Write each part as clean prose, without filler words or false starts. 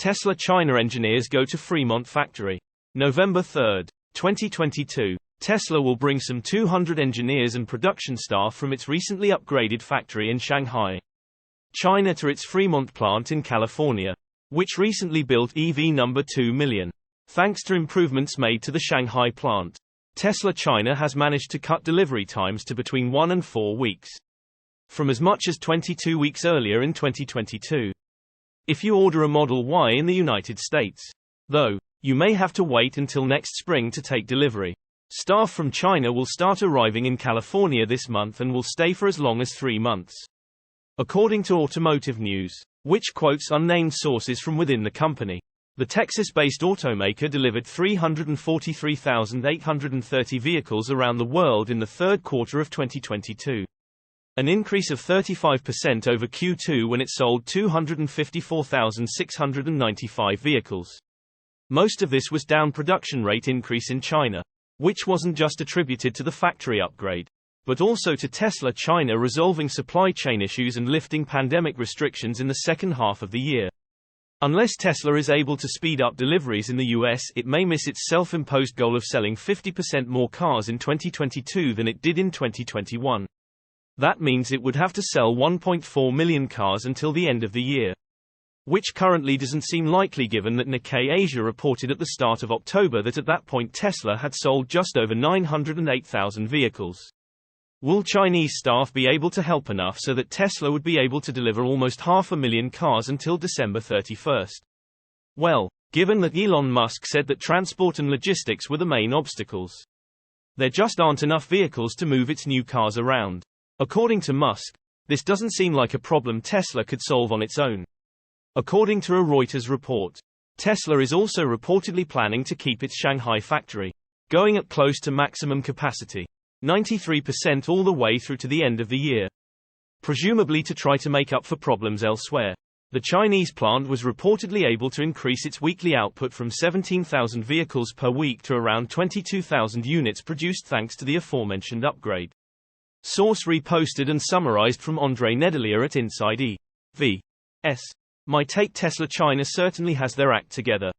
Tesla China engineers go to Fremont factory. November 3, 2022. Tesla will bring some 200 engineers and production staff from its recently upgraded factory in Shanghai, China to its Fremont plant in California, which recently built EV number 2 million. Thanks to improvements made to the Shanghai plant, Tesla China has managed to cut delivery times to between 1 and 4 weeks, from as much as 22 weeks earlier in 2022. If you order a Model Y in the United States, though, you may have to wait until next spring to take delivery. Staff from China will start arriving in California this month and will stay for as long as 3 months, according to Automotive News, which quotes unnamed sources from within the company. The Texas-based automaker delivered 343,830 vehicles around the world in the third quarter of 2022. An increase of 35% over Q2 when it sold 254,695 vehicles. Most of this was down production rate increase in China, which wasn't just attributed to the factory upgrade, but also to Tesla China resolving supply chain issues and lifting pandemic restrictions in the second half of the year. Unless Tesla is able to speed up deliveries in the US, it may miss its self-imposed goal of selling 50% more cars in 2022 than it did in 2021. That means it would have to sell 1.4 million cars until the end of the year, which currently doesn't seem likely given that Nikkei Asia reported at the start of October that at that point Tesla had sold just over 908,000 vehicles. Will Chinese staff be able to help enough so that Tesla would be able to deliver almost 500,000 cars until December 31? Well, given that Elon Musk said that transport and logistics were the main obstacles, there just aren't enough vehicles to move its new cars around. According to Musk, this doesn't seem like a problem Tesla could solve on its own. According to a Reuters report, Tesla is also reportedly planning to keep its Shanghai factory going at close to maximum capacity, 93% all the way through to the end of the year, presumably to try to make up for problems elsewhere. The Chinese plant was reportedly able to increase its weekly output from 17,000 vehicles per week to around 22,000 units produced thanks to the aforementioned upgrade. Source reposted and summarized from Andre Nedelier at Inside EV. My take: Tesla China certainly has their act together.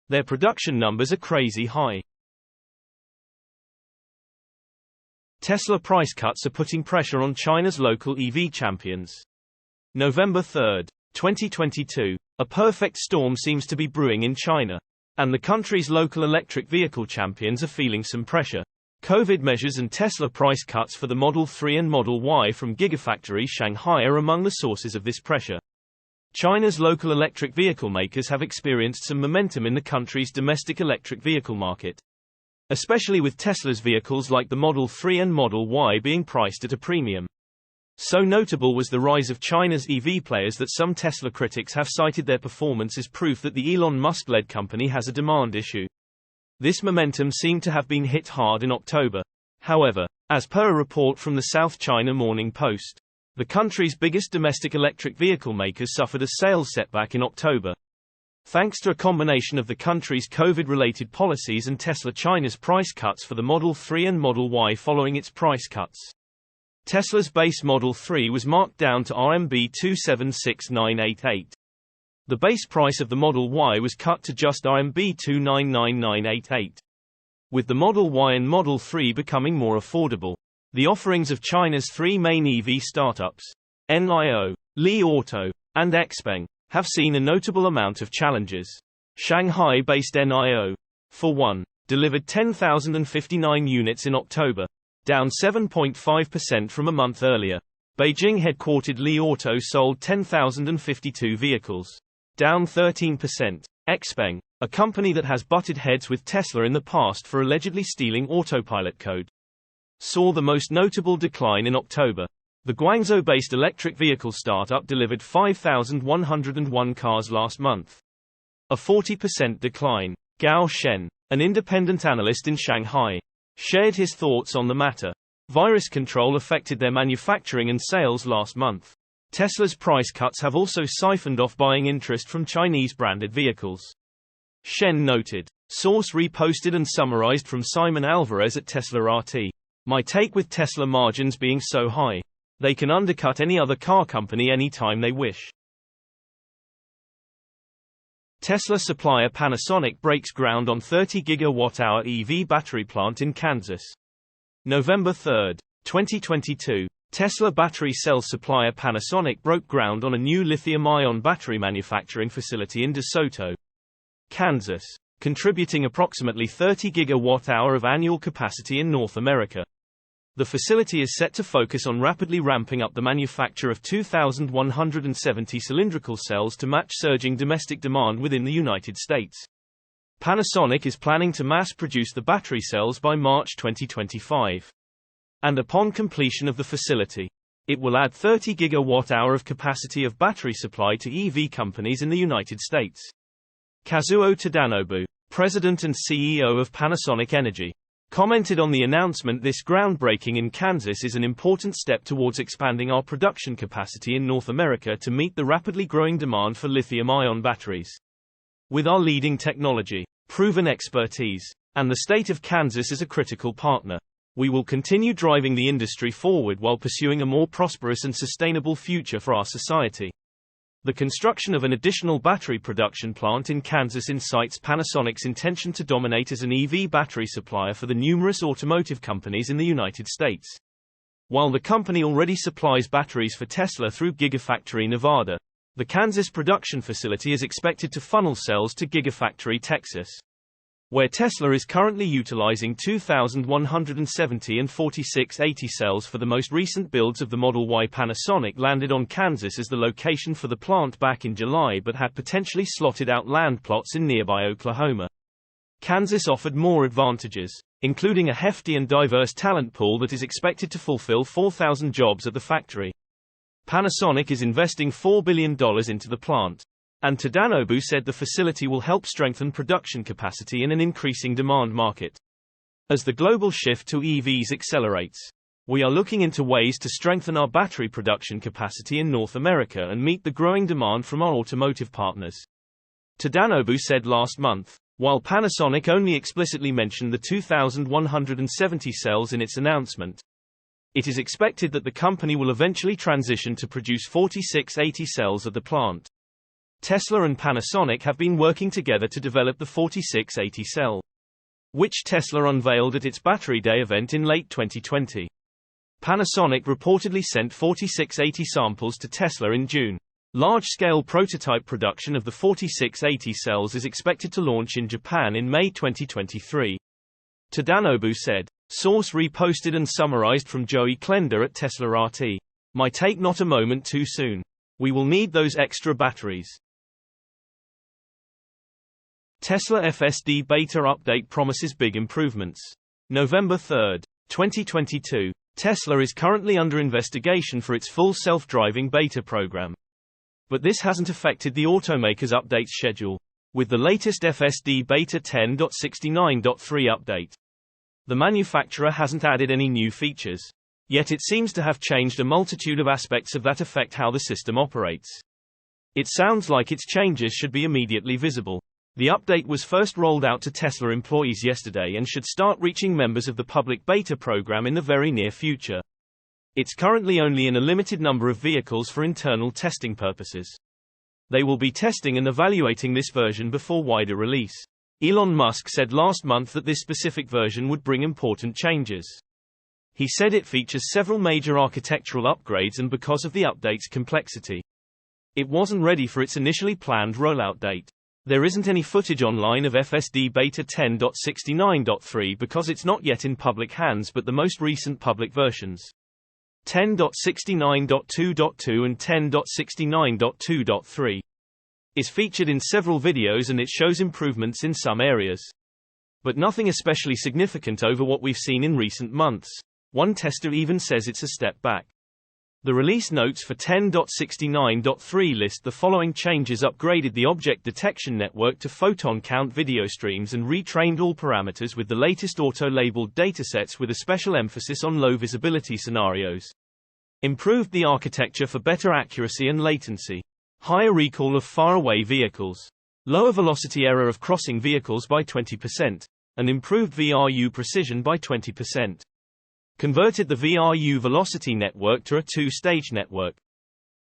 Their production numbers are crazy high. Tesla price cuts are putting pressure on China's local EV champions. November 3, 2022. A perfect storm seems to be brewing in China, and the country's local electric vehicle champions are feeling some pressure. COVID measures and Tesla price cuts for the Model 3 and Model Y from Gigafactory Shanghai are among the sources of this pressure. China's local electric vehicle makers have experienced some momentum in the country's domestic electric vehicle market, especially with Tesla's vehicles like the Model 3 and Model Y being priced at a premium. So notable was the rise of China's EV players that some Tesla critics have cited their performance as proof that the Elon Musk-led company has a demand issue. This momentum seemed to have been hit hard in October. However, as per a report from the South China Morning Post, the country's biggest domestic electric vehicle makers suffered a sales setback in October, thanks to a combination of the country's COVID-related policies and Tesla China's price cuts for the Model 3 and Model Y following its price cuts. Tesla's base Model 3 was marked down to RMB 276,988. The base price of the Model Y was cut to just RMB 299,988. With the Model Y and Model 3 becoming more affordable, the offerings of China's three main EV startups, NIO, Li Auto, and XPeng, have seen a notable amount of challenges. Shanghai-based NIO, for one, delivered 10,059 units in October, down 7.5% from a month earlier. Beijing-headquartered Li Auto sold 10,052 vehicles, down 13%. XPeng, a company that has butted heads with Tesla in the past for allegedly stealing autopilot code, saw the most notable decline in October. The Guangzhou-based electric vehicle startup delivered 5,101 cars last month, a 40% decline. Gao Shen, an independent analyst in Shanghai, shared his thoughts on the matter. Virus control affected their manufacturing and sales last month. Tesla's price cuts have also siphoned off buying interest from Chinese-branded vehicles, Shen noted. Source reposted and summarized from Simon Alvarez at Tesla RT. My take: with Tesla margins being so high, they can undercut any other car company anytime they wish. Tesla supplier Panasonic breaks ground on 30 GWh EV battery plant in Kansas. November 3, 2022. Tesla battery cell supplier Panasonic broke ground on a new lithium-ion battery manufacturing facility in DeSoto, Kansas, contributing approximately 30 GWh of annual capacity in North America. The facility is set to focus on rapidly ramping up the manufacture of 2,170 cylindrical cells to match surging domestic demand within the United States. Panasonic is planning to mass-produce the battery cells by March 2025. And upon completion of the facility, it will add 30 GWh of capacity of battery supply to EV companies in the United States. Kazuo Tadanobu, president and CEO of Panasonic Energy, commented on the announcement. This groundbreaking in Kansas is an important step towards expanding our production capacity in North America to meet the rapidly growing demand for lithium-ion batteries. With our leading technology, proven expertise, and the state of Kansas as a critical partner, we will continue driving the industry forward while pursuing a more prosperous and sustainable future for our society. The construction of an additional battery production plant in Kansas incites Panasonic's intention to dominate as an EV battery supplier for the numerous automotive companies in the United States. While the company already supplies batteries for Tesla through Gigafactory Nevada, the Kansas production facility is expected to funnel cells to Gigafactory Texas, where Tesla is currently utilizing 2,170 and 4680 cells for the most recent builds of the Model Y. Panasonic landed on Kansas as the location for the plant back in July but had potentially slotted out land plots in nearby Oklahoma. Kansas offered more advantages, including a hefty and diverse talent pool that is expected to fulfill 4,000 jobs at the factory. Panasonic is investing $4 billion into the plant, and Tadanobu said the facility will help strengthen production capacity in an increasing demand market. As the global shift to EVs accelerates, we are looking into ways to strengthen our battery production capacity in North America and meet the growing demand from our automotive partners, Tadanobu said last month. While Panasonic only explicitly mentioned the 2,170 cells in its announcement, it is expected that the company will eventually transition to produce 4680 cells at the plant. Tesla and Panasonic have been working together to develop the 4680 cell, which Tesla unveiled at its Battery Day event in late 2020. Panasonic reportedly sent 4680 samples to Tesla in June. Large-scale prototype production of the 4680 cells is expected to launch in Japan in May 2023. Tadanobu said. Source reposted and summarized from Joey Klender at Tesla RT. My take: not a moment too soon. We will need those extra batteries. Tesla FSD beta update promises big improvements. November 3, 2022. Tesla is currently under investigation for its full self-driving beta program. But this hasn't affected the automaker's update schedule, with the latest FSD beta 10.69.3 update. The manufacturer hasn't added any new features, yet it seems to have changed a multitude of aspects of that affect how the system operates. It sounds like its changes should be immediately visible. The update was first rolled out to Tesla employees yesterday and should start reaching members of the public beta program in the very near future. It's currently only in a limited number of vehicles for internal testing purposes. They will be testing and evaluating this version before wider release. Elon Musk said last month that this specific version would bring important changes. He said it features several major architectural upgrades, and because of the update's complexity, it wasn't ready for its initially planned rollout date. There isn't any footage online of FSD beta 10.69.3 because it's not yet in public hands, but the most recent public versions, 10.69.2.2 and 10.69.2.3, is featured in several videos, and it shows improvements in some areas, but nothing especially significant over what we've seen in recent months. One tester even says it's a step back. The release notes for 10.69.3 list the following changes: upgraded the object detection network to photon count video streams and retrained all parameters with the latest auto-labeled datasets with a special emphasis on low visibility scenarios. Improved the architecture for better accuracy and latency. Higher recall of far-away vehicles. Lower velocity error of crossing vehicles by 20%. And improved VRU precision by 20%. Converted the VRU velocity network to a two-stage network.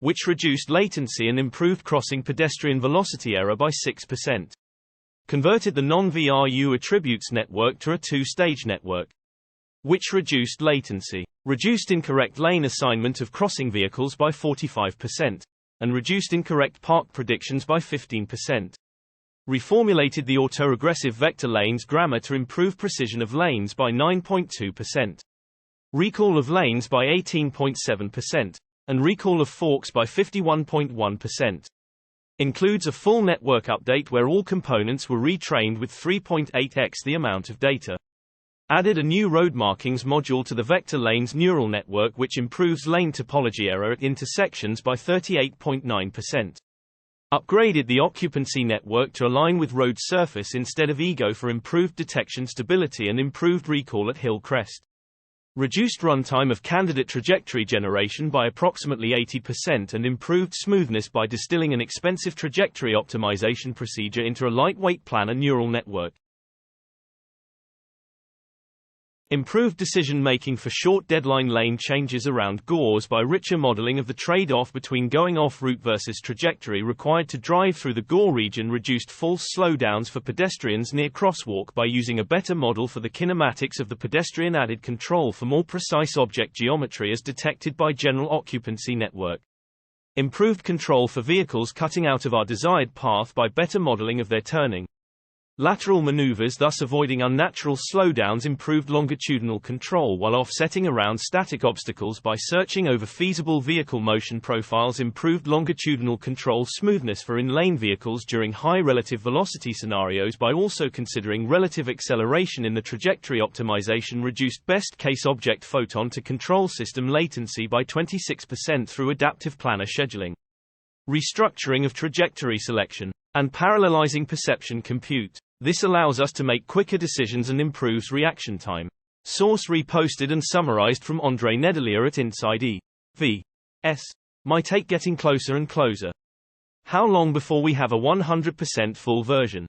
which reduced latency and improved crossing pedestrian velocity error by 6%. Converted the non-VRU attributes network to a two-stage network, which reduced latency, reduced incorrect lane assignment of crossing vehicles by 45%, and reduced incorrect park predictions by 15%. Reformulated the autoregressive vector lanes grammar to improve precision of lanes by 9.2%. Recall of lanes by 18.7%, and recall of forks by 51.1%. Includes a full network update where all components were retrained with 3.8x the amount of data. Added a new road markings module to the vector lanes neural network which improves lane topology error at intersections by 38.9%. Upgraded the occupancy network to align with road surface instead of EGO for improved detection stability and improved recall at hill crest. Reduced runtime of candidate trajectory generation by approximately 80% and improved smoothness by distilling an expensive trajectory optimization procedure into a lightweight planar neural network. Improved decision-making for short deadline lane changes around GWs by richer modeling of the trade-off between going off-route versus trajectory required to drive through the GW region. Reduced false slowdowns for pedestrians near crosswalk by using a better model for the kinematics of the pedestrian. Added control for more precise object geometry as detected by general occupancy network. Improved control for vehicles cutting out of our desired path by better modeling of their turning. Lateral maneuvers, thus avoiding unnatural slowdowns. Improved longitudinal control while offsetting around static obstacles by searching over feasible vehicle motion profiles. Improved longitudinal control smoothness for in-lane vehicles during high relative velocity scenarios by also considering relative acceleration in the trajectory optimization. Reduced best-case object photon to control system latency by 26% through adaptive planar scheduling. Restructuring of trajectory selection and parallelizing perception compute. This allows us to make quicker decisions and improves reaction time. Source reposted and summarized from André Nedelier at Inside EV. My take: getting closer and closer. How long before we have a 100% full version?